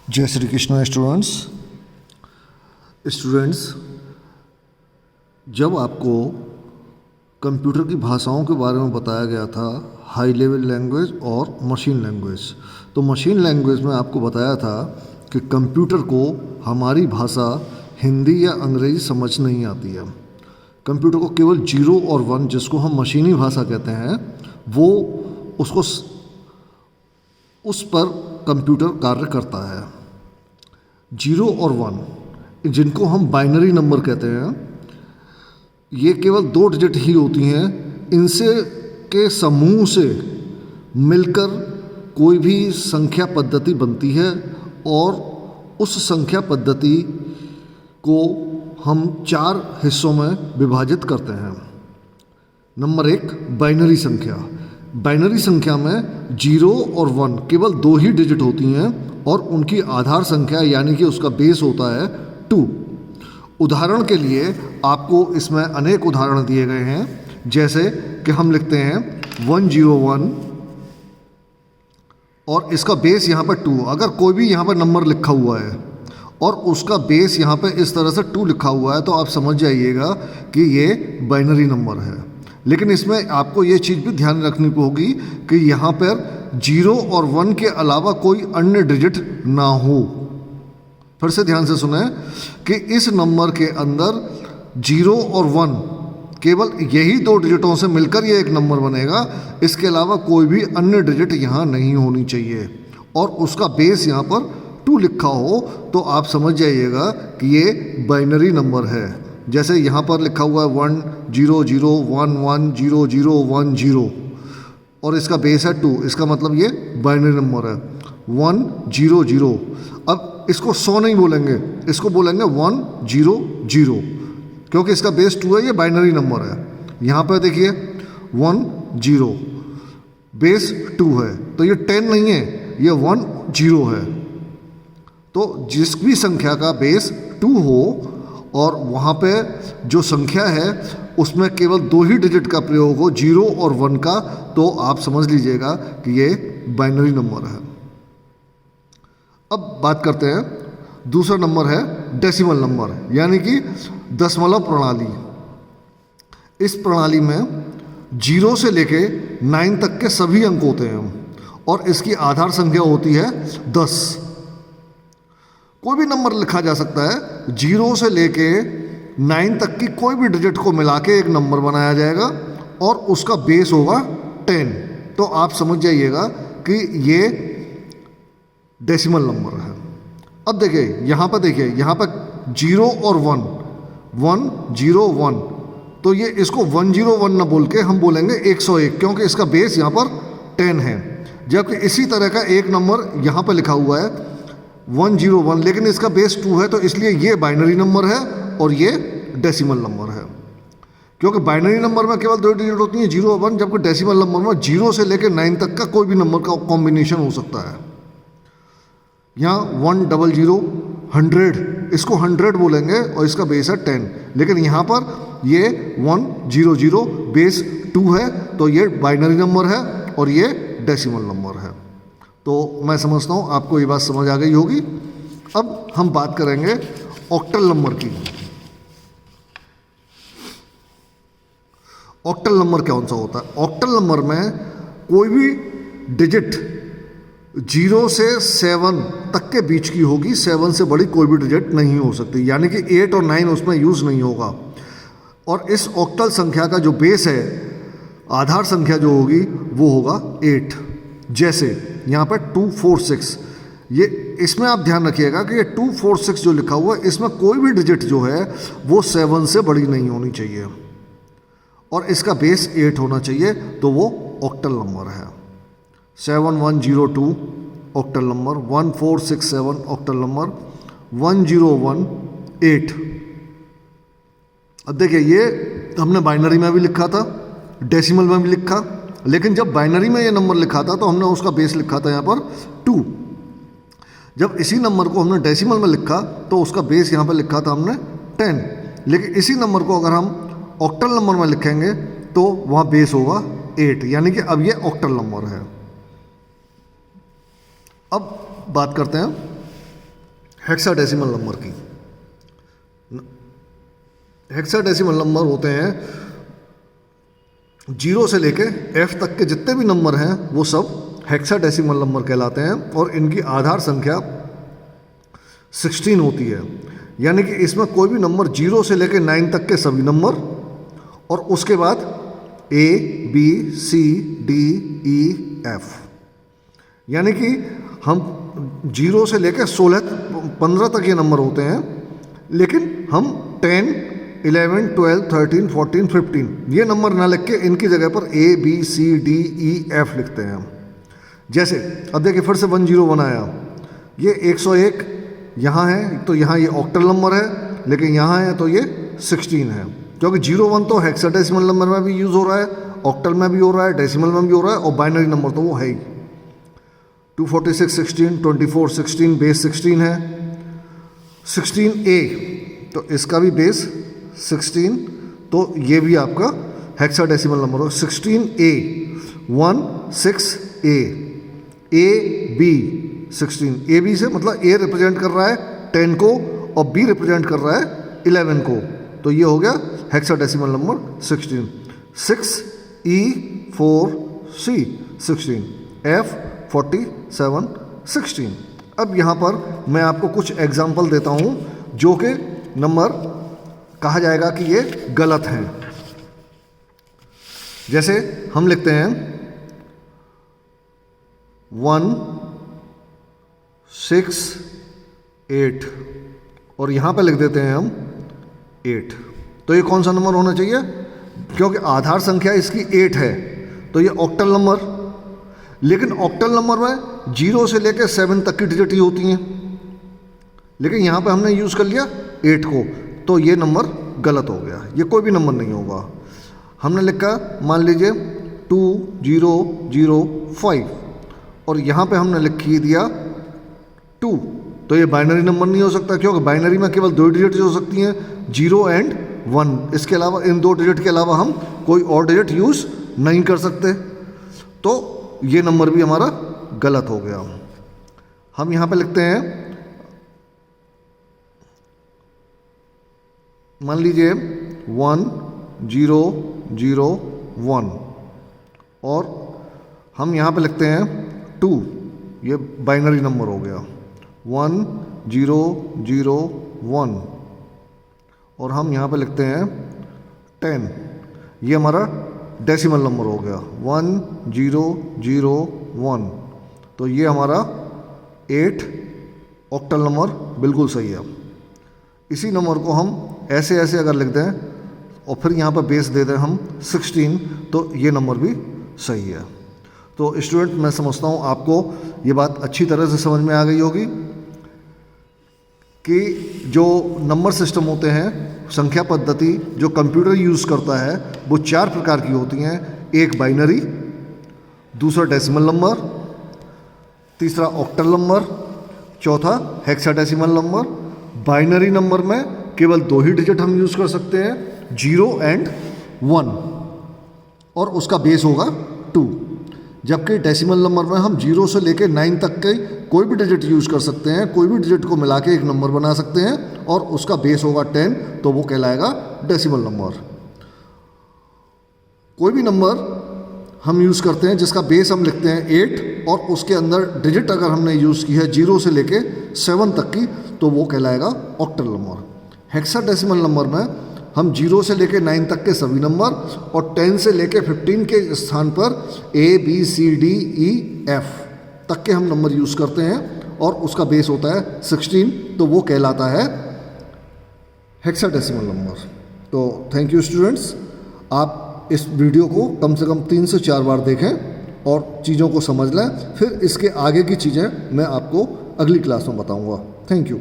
जय श्री कृष्ण स्टूडेंट्स, जब आपको कंप्यूटर की भाषाओं के बारे में बताया गया था, हाई लेवल लैंग्वेज और मशीन लैंग्वेज, तो मशीन लैंग्वेज में आपको बताया था कि कंप्यूटर को हमारी भाषा हिंदी या अंग्रेजी समझ नहीं आती है। कंप्यूटर को केवल 0 और 1, जिसको हम मशीनी भाषा कहते हैं, वो उसको उस पर कंप्यूटर कार्य करता है। 0 और 1 जिनको हम बाइनरी नंबर कहते हैं, ये केवल 2 डिजिट ही होती हैं। इनसे के समूह से मिलकर कोई भी संख्या पद्धति बनती है और उस संख्या पद्धति को हम 4 हिस्सों में विभाजित करते हैं। नंबर 1, बाइनरी संख्या। बाइनरी संख्या में 0 और 1 केवल 2 ही डिजिट होती हैं और उनकी आधार संख्या यानी कि उसका बेस होता है 2। उदाहरण के लिए आपको इसमें अनेक उदाहरण दिए गए हैं, जैसे कि हम लिखते हैं 101 और इसका बेस यहाँ पर 2। अगर कोई भी यहाँ पर नंबर लिखा हुआ है और उसका बेस यहाँ पर इस तरह से 2 लिखा हुआ है, तो आप समझ जाइएगा कि ये बाइनरी नंबर है। लेकिन इसमें आपको ये चीज़ भी ध्यान रखनी होगी कि यहाँ पर 0 और 1 के अलावा कोई अन्य डिजिट ना हो। फिर से ध्यान से सुने कि इस नंबर के अंदर 0 और 1 केवल यही 2 डिजिटों से मिलकर ये एक नंबर बनेगा। इसके अलावा कोई भी अन्य डिजिट यहाँ नहीं होनी चाहिए और उसका बेस यहाँ पर 2 लिखा हो, तो आप समझ जाइएगा कि ये बाइनरी नंबर है। जैसे यहाँ पर लिखा हुआ है 1 0 0 1 1 0 0 1 0 और इसका बेस है 2, इसका मतलब ये बाइनरी नंबर है 1 0 0। अब इसको 100 नहीं बोलेंगे, इसको बोलेंगे 1 0 0, क्योंकि इसका बेस 2 है, ये बाइनरी नंबर है। यहाँ पर देखिए 1 0 बेस 2 है, तो ये 10 नहीं है, ये 1 0 है। तो जिस भी संख्या का बेस 2 हो और वहाँ पे जो संख्या है उसमें केवल 2 ही डिजिट का प्रयोग हो, 0 और 1 का, तो आप समझ लीजिएगा कि ये बाइनरी नंबर है। अब बात करते हैं, दूसरा नंबर है डेसिमल नंबर, यानी कि दशमलव प्रणाली। इस प्रणाली में 0 से लेके 9 तक के सभी अंक होते हैं और इसकी आधार संख्या होती है 10। कोई भी नंबर लिखा जा सकता है, 0 से लेके 9 तक की कोई भी डिजिट को मिला के एक नंबर बनाया जाएगा और उसका बेस होगा 10। तो आप समझ जाइएगा कि ये डेसिमल नंबर है। अब देखिए यहाँ पर, देखिए यहाँ पर 0 और 1 1 0 1, तो ये इसको 101 ना बोल के हम बोलेंगे 101, क्योंकि इसका बेस यहाँ पर 10 है। जबकि इसी तरह का एक नंबर यहाँ पर लिखा हुआ है 101, लेकिन इसका बेस 2 है, तो इसलिए ये बाइनरी नंबर है और ये डेसिमल नंबर है। क्योंकि बाइनरी नंबर में केवल 2 डिजिट होती हैं 0 और 1, जबकि डेसिमल नंबर में 0 से लेकर 9 तक का कोई भी नंबर का कॉम्बिनेशन हो सकता है। यहाँ 100 100, इसको 100 बोलेंगे और इसका बेस है 10, लेकिन यहाँ पर ये 100 बेस 2 है, तो ये बाइनरी नंबर है और ये डेसिमल नंबर है। तो मैं समझता हूँ आपको ये बात समझ आ गई होगी। अब हम बात करेंगे ऑक्टल नंबर की। ऑक्टल नंबर कौन सा होता है? ऑक्टल नंबर में कोई भी डिजिट 0 से 7 तक के बीच की होगी, 7 से बड़ी कोई भी डिजिट नहीं हो सकती, यानी कि 8 और 9 उसमें यूज़ नहीं होगा। और इस ऑक्टल संख्या का जो बेस है, आधार संख्या जो होगी वो होगा 8। जैसे यहाँ पर 246, ये इसमें आप ध्यान रखिएगा कि ये 246 जो लिखा हुआ है, इसमें कोई भी डिजिट जो है वो 7 से बड़ी नहीं होनी चाहिए और इसका बेस 8 होना चाहिए, तो वो ऑक्टल नंबर है। 7102 ऑक्टल नंबर, 1467 ऑक्टल नंबर, 1018। अब देखिए, ये हमने बाइनरी में भी लिखा था, डेसिमल में भी लिखा, लेकिन जब बाइनरी में ये नंबर लिखा था तो हमने उसका बेस लिखा था यहाँ पर 2। जब इसी नंबर को हमने डेसिमल में लिखा तो उसका बेस यहाँ पर लिखा था हमने 10। लेकिन इसी नंबर को अगर हम ऑक्टल नंबर में लिखेंगे तो वहाँ बेस होगा 8, यानी कि अब ये ऑक्टल नंबर है। अब बात करते हैं हेक्साडेसिमल नंबर की। हेक्साडेसिमल नंबर होते हैं 0 से लेके F तक के जितने भी नंबर हैं वो सब हेक्साडेसिमल नंबर कहलाते हैं और इनकी आधार संख्या 16 होती है। यानी कि इसमें कोई भी नंबर 0 से लेके 9 तक के सभी नंबर और उसके बाद A B C D E F, यानी कि हम 0 से लेकर 15 तक ये नंबर होते हैं, लेकिन हम 10, 11, 12, 13, 14, 15 ये नंबर ना लिख के इनकी जगह पर A B C D E F लिखते हैं हम। जैसे अब देखिए फिर से 101 आया, ये 101 यहाँ है तो यहाँ ये ऑक्टल नंबर है, लेकिन यहाँ है तो ये 16 है, क्योंकि 01 तो हेक्साडेसिमल नंबर में भी यूज़ हो रहा है, ऑक्टल में भी हो रहा है, डेसिमल में भी हो रहा है और बाइनरी नंबर तो वो है ही। 246 16, 24 16, बेस 16 है। 16A तो इसका भी बेस 16, तो ये भी आपका हेक्साडेसिमल नंबर हो। 16A 16A A B 16, A B से मतलब A रिप्रेजेंट कर रहा है 10 को और B रिप्रेजेंट कर रहा है 11 को, तो ये हो गया hexadecimal number 16। 6E 4C 16, F 47 16। अब यहाँ पर मैं आपको कुछ एग्जाम्पल देता हूँ जो कि नंबर कहा जाएगा कि ये गलत हैं। जैसे हम लिखते हैं 1 6 8 और यहाँ पे लिख देते हैं हम 8, तो ये कौन सा नंबर होना चाहिए? क्योंकि आधार संख्या इसकी 8 है तो ये ऑक्टल नंबर, लेकिन ऑक्टल नंबर में 0 से लेकर 7 तक की डिजिट ही होती हैं, लेकिन यहाँ पे हमने यूज़ कर लिया 8 को, तो ये नंबर गलत हो गया, ये कोई भी नंबर नहीं होगा। हमने लिखा मान लीजिए 2005 और यहाँ पे हमने लिख दिया 2, तो ये बाइनरी नंबर नहीं हो सकता, क्योंकि बाइनरी में केवल 2 डिजिट हो सकती हैं 0 एंड 1, इसके अलावा इन 2 डिजिट के अलावा हम कोई और डिजिट यूज़ नहीं कर सकते, तो ये नंबर भी हमारा गलत हो गया। हम यहाँ पे लिखते हैं मान लीजिए 1 0 0 1 और हम यहाँ पे लिखते हैं 2, ये बाइनरी नंबर हो गया 1 0 0 1 और हम यहाँ पे लिखते हैं 10, ये हमारा डेसिमल नंबर हो गया 1 0 0 1, तो ये हमारा 8 ऑक्टल नंबर बिल्कुल सही है। इसी नंबर को हम ऐसे ऐसे अगर लिख दें और फिर यहाँ पर बेस दे दें हम 16, तो ये नंबर भी सही है। तो स्टूडेंट मैं समझता हूँ आपको ये बात अच्छी तरह से समझ में आ गई होगी कि जो नंबर सिस्टम होते हैं, संख्या पद्धति जो कंप्यूटर यूज़ करता है वो 4 प्रकार की होती हैं। एक बाइनरी, दूसरा डेसिमल नंबर, तीसरा ऑक्टल नंबर, चौथा हेक्साडेसिमल नंबर। बाइनरी नंबर में केवल 2 ही डिजिट हम यूज़ कर सकते हैं 0 एंड 1 और उसका बेस होगा 2, जबकि डेसिमल नंबर में हम 0 से लेकर 9 तक के कोई भी डिजिट यूज़ कर सकते हैं, कोई भी डिजिट को मिला के एक नंबर बना सकते हैं और उसका बेस होगा 10, तो वो कहलाएगा डेसिमल नंबर। कोई भी नंबर हम यूज़ करते हैं जिसका बेस हम लिखते हैं 8 और उसके अंदर डिजिट अगर हमने यूज़ की है 0 से लेके 7 तक की, तो वो कहलाएगा ऑक्टल नंबर। हेक्साडेसिमल नंबर में हम 0 से लेके 9 तक के सभी नंबर और 10 से लेके 15 के स्थान पर A B C D E F तक के हम नंबर यूज़ करते हैं और उसका बेस होता है 16, तो वो कहलाता है हेक्साडेसिमल नंबर। तो थैंक यू स्टूडेंट्स, आप इस वीडियो को कम से कम 3 से 4 बार देखें और चीज़ों को समझ लें, फिर इसके आगे की चीज़ें मैं आपको अगली क्लास में बताऊंगा। Thank you.